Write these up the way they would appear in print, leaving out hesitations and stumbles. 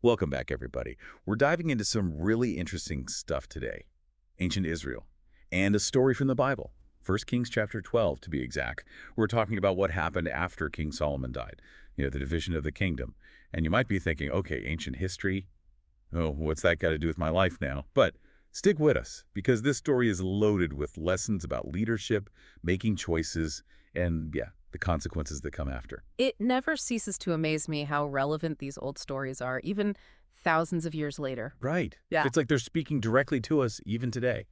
Welcome back, everybody. We're diving into some really interesting stuff today. Ancient Israel, and a story from the Bible. 1 Kings chapter 12, to be exact. We're talking about what happened after King Solomon died, the division of the kingdom. And you might be thinking, okay, ancient history, oh, what's that got to do with my life now? But stick with us, because this story is loaded with lessons about leadership, making choices, and, the consequences that come after. It never ceases to amaze me how relevant these old stories are, even thousands of years later. Right. Yeah. It's like they're speaking directly to us even today.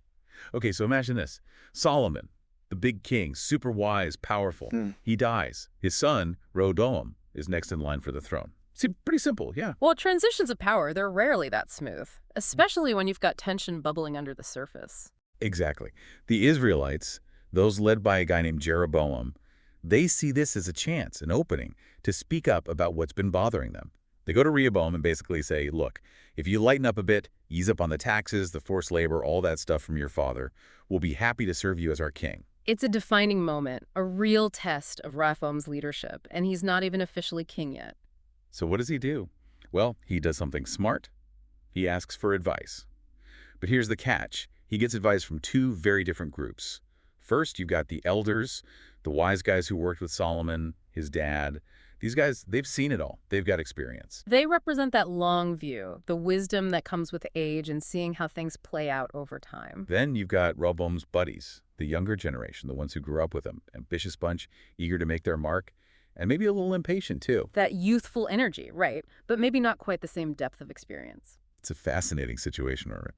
Okay, so imagine this. Solomon, the big king, super wise, powerful. He dies. His son, Rehoboam, is next in line for the throne. See, pretty simple, yeah. Well, transitions of power, they're rarely that smooth, especially when you've got tension bubbling under the surface. Exactly. The Israelites, those led by a guy named Jeroboam, they see this as a chance, an opening, to speak up about what's been bothering them. They go to Rehoboam and basically say, look, if you lighten up a bit, ease up on the taxes, the forced labor, all that stuff from your father, we'll be happy to serve you as our king. It's a defining moment, a real test of Rehoboam's leadership, and he's not even officially king yet. So what does he do? Well, he does something smart. He asks for advice. But here's the catch. He gets advice from two very different groups. First, you've got the elders, the wise guys who worked with Solomon, his dad. These guys, they've seen it all. They've got experience. They represent that long view, the wisdom that comes with age and seeing how things play out over time. Then you've got Rehoboam's buddies, the younger generation, the ones who grew up with him, ambitious bunch, eager to make their mark, and maybe a little impatient too. That youthful energy, right, but maybe not quite the same depth of experience. It's a fascinating situation, all right?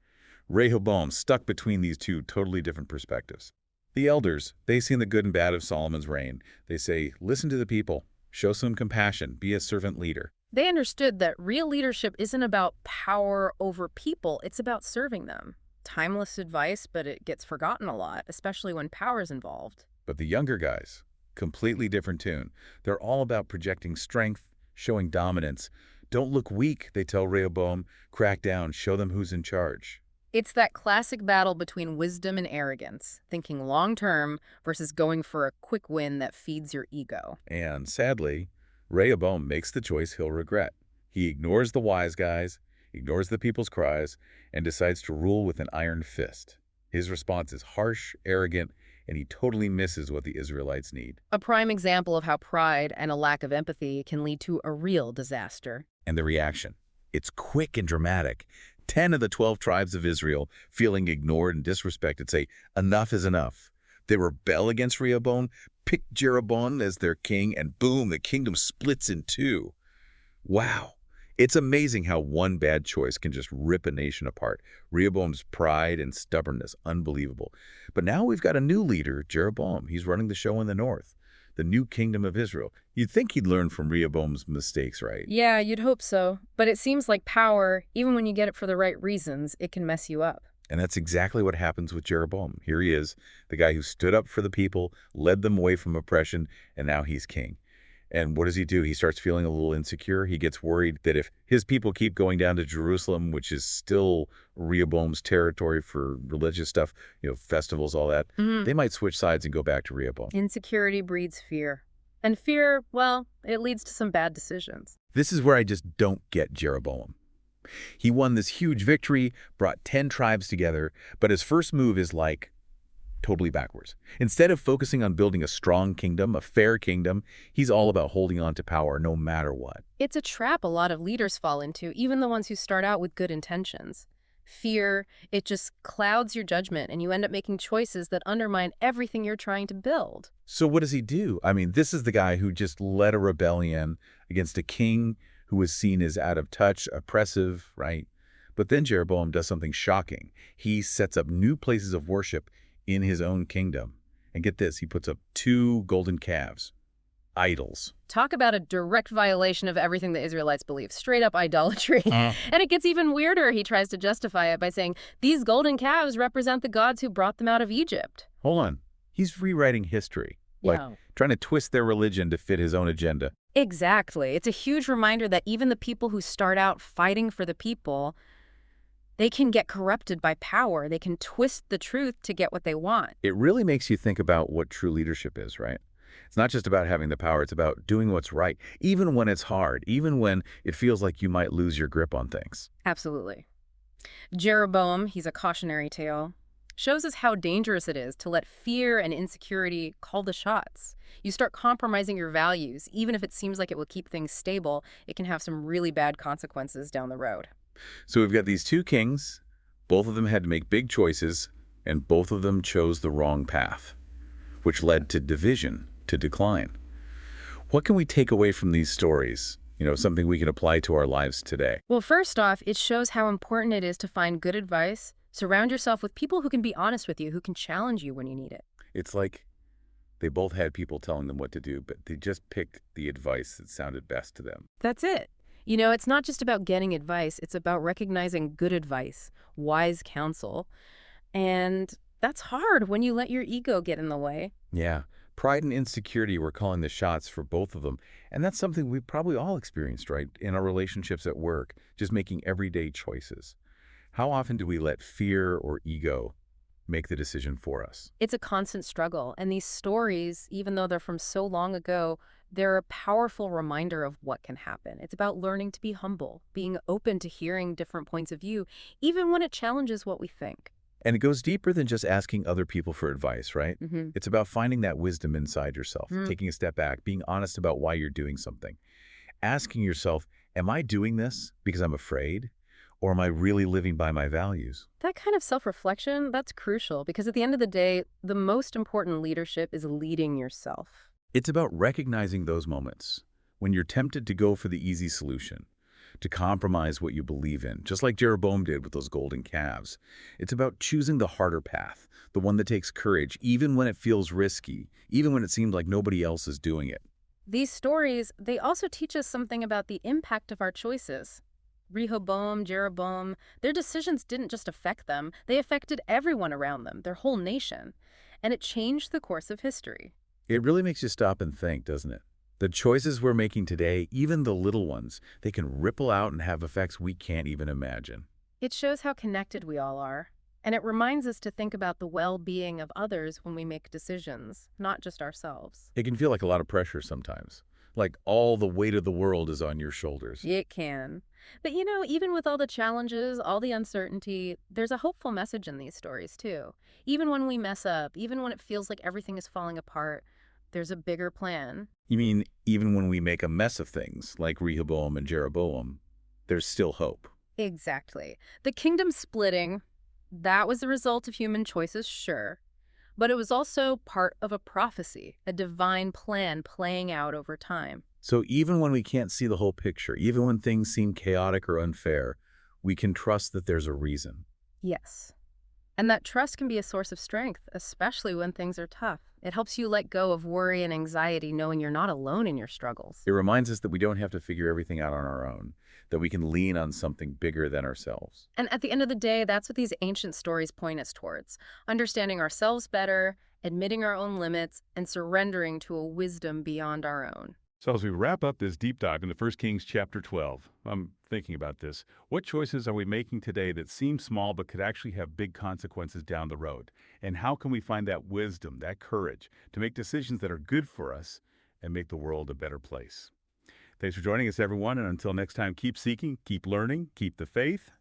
Rehoboam stuck between these two totally different perspectives. The elders, they've seen the good and bad of Solomon's reign. They say, listen to the people, show some compassion, be a servant leader. They understood that real leadership isn't about power over people, it's about serving them. Timeless advice, but it gets forgotten a lot, especially when power's involved. But the younger guys, completely different tune. They're all about projecting strength, showing dominance. Don't look weak, they tell Rehoboam. Crack down, show them who's in charge. It's that classic battle between wisdom and arrogance, thinking long-term versus going for a quick win that feeds your ego. And sadly, Rehoboam makes the choice he'll regret. He ignores the wise guys, ignores the people's cries, and decides to rule with an iron fist. His response is harsh, arrogant, and he totally misses what the Israelites need. A prime example of how pride and a lack of empathy can lead to a real disaster. And the reaction, it's quick and dramatic. 10 of the 12 tribes of Israel, feeling ignored and disrespected, say, enough is enough. They rebel against Rehoboam, pick Jeroboam as their king, and boom, the kingdom splits in two. Wow. It's amazing how one bad choice can just rip a nation apart. Rehoboam's pride and stubbornness, unbelievable. But now we've got a new leader, Jeroboam. He's running the show in the north, the new kingdom of Israel. You'd think he'd learn from Rehoboam's mistakes, right? Yeah, you'd hope so. But it seems like power, even when you get it for the right reasons, it can mess you up. And that's exactly what happens with Jeroboam. Here he is, the guy who stood up for the people, led them away from oppression, and now he's king. And what does he do? He starts feeling a little insecure. He gets worried that if his people keep going down to Jerusalem, which is still Rehoboam's territory for religious stuff, festivals, all that, they might switch sides and go back to Rehoboam. Insecurity breeds fear. And fear, well, it leads to some bad decisions. This is where I just don't get Jeroboam. He won this huge victory, brought 10 tribes together, but his first move is like totally backwards. Instead of focusing on building a strong kingdom, a fair kingdom, he's all about holding on to power no matter what. It's a trap a lot of leaders fall into, even the ones who start out with good intentions. Fear, it just clouds your judgment, and you end up making choices that undermine everything you're trying to build. So what does he do? I mean, this is the guy who just led a rebellion against a king who was seen as out of touch, oppressive, right? But then Jeroboam does something shocking. He sets up new places of worship in his own kingdom. And get this, he puts up 2 golden calves, idols. Talk about a direct violation of everything the Israelites believe, straight up idolatry. And it gets even weirder. He tries to justify it by saying, these golden calves represent the gods who brought them out of Egypt. Hold on. He's rewriting history, like trying to twist their religion to fit his own agenda. Exactly. It's a huge reminder that even the people who start out fighting for the people, they can get corrupted by power. They can twist the truth to get what they want. It really makes you think about what true leadership is, right? It's not just about having the power, it's about doing what's right, even when it's hard, even when it feels like you might lose your grip on things. Absolutely. Jeroboam, he's a cautionary tale, shows us how dangerous it is to let fear and insecurity call the shots. You start compromising your values, even if it seems like it will keep things stable, it can have some really bad consequences down the road. So we've got these two kings, both of them had to make big choices, and both of them chose the wrong path, which led to division, to decline. What can we take away from these stories? Something we can apply to our lives today. Well, first off, it shows how important it is to find good advice. Surround yourself with people who can be honest with you, who can challenge you when you need it. It's like they both had people telling them what to do, but they just picked the advice that sounded best to them. That's it. It's not just about getting advice, it's about recognizing good advice, wise counsel. And that's hard when you let your ego get in the way. Yeah, pride and insecurity were calling the shots for both of them. And that's something we've probably all experienced, right? In our relationships at work, just making everyday choices. How often do we let fear or ego make the decision for us? It's a constant struggle. And these stories, even though they're from so long ago, they're a powerful reminder of what can happen. It's about learning to be humble, being open to hearing different points of view, even when it challenges what we think. And it goes deeper than just asking other people for advice, right? Hmm. It's about finding that wisdom inside yourself, taking a step back, being honest about why you're doing something. Asking yourself, am I doing this because I'm afraid? Or am I really living by my values? That kind of self-reflection, that's crucial because at the end of the day, the most important leadership is leading yourself. It's about recognizing those moments when you're tempted to go for the easy solution, to compromise what you believe in, just like Jeroboam did with those golden calves. It's about choosing the harder path, the one that takes courage, even when it feels risky, even when it seems like nobody else is doing it. These stories, they also teach us something about the impact of our choices. Rehoboam, Jeroboam, their decisions didn't just affect them, they affected everyone around them, their whole nation. And it changed the course of history. It really makes you stop and think, doesn't it? The choices we're making today, even the little ones, they can ripple out and have effects we can't even imagine. It shows how connected we all are. And it reminds us to think about the well-being of others when we make decisions, not just ourselves. It can feel like a lot of pressure sometimes, like all the weight of the world is on your shoulders. It can. But even with all the challenges, all the uncertainty, there's a hopeful message in these stories, too. Even when we mess up, even when it feels like everything is falling apart, there's a bigger plan. You mean even when we make a mess of things, like Rehoboam and Jeroboam, there's still hope? Exactly. The kingdom splitting, that was the result of human choices, sure. But it was also part of a prophecy, a divine plan playing out over time. So even when we can't see the whole picture, even when things seem chaotic or unfair, we can trust that there's a reason. Yes. And that trust can be a source of strength, especially when things are tough. It helps you let go of worry and anxiety knowing you're not alone in your struggles. It reminds us that we don't have to figure everything out on our own, that we can lean on something bigger than ourselves. And at the end of the day, that's what these ancient stories point us towards. Understanding ourselves better, admitting our own limits, and surrendering to a wisdom beyond our own. So as we wrap up this deep dive into 1 Kings chapter 12, I'm thinking about this. What choices are we making today that seem small but could actually have big consequences down the road? And how can we find that wisdom, that courage to make decisions that are good for us and make the world a better place? Thanks for joining us, everyone. And until next time, keep seeking, keep learning, keep the faith,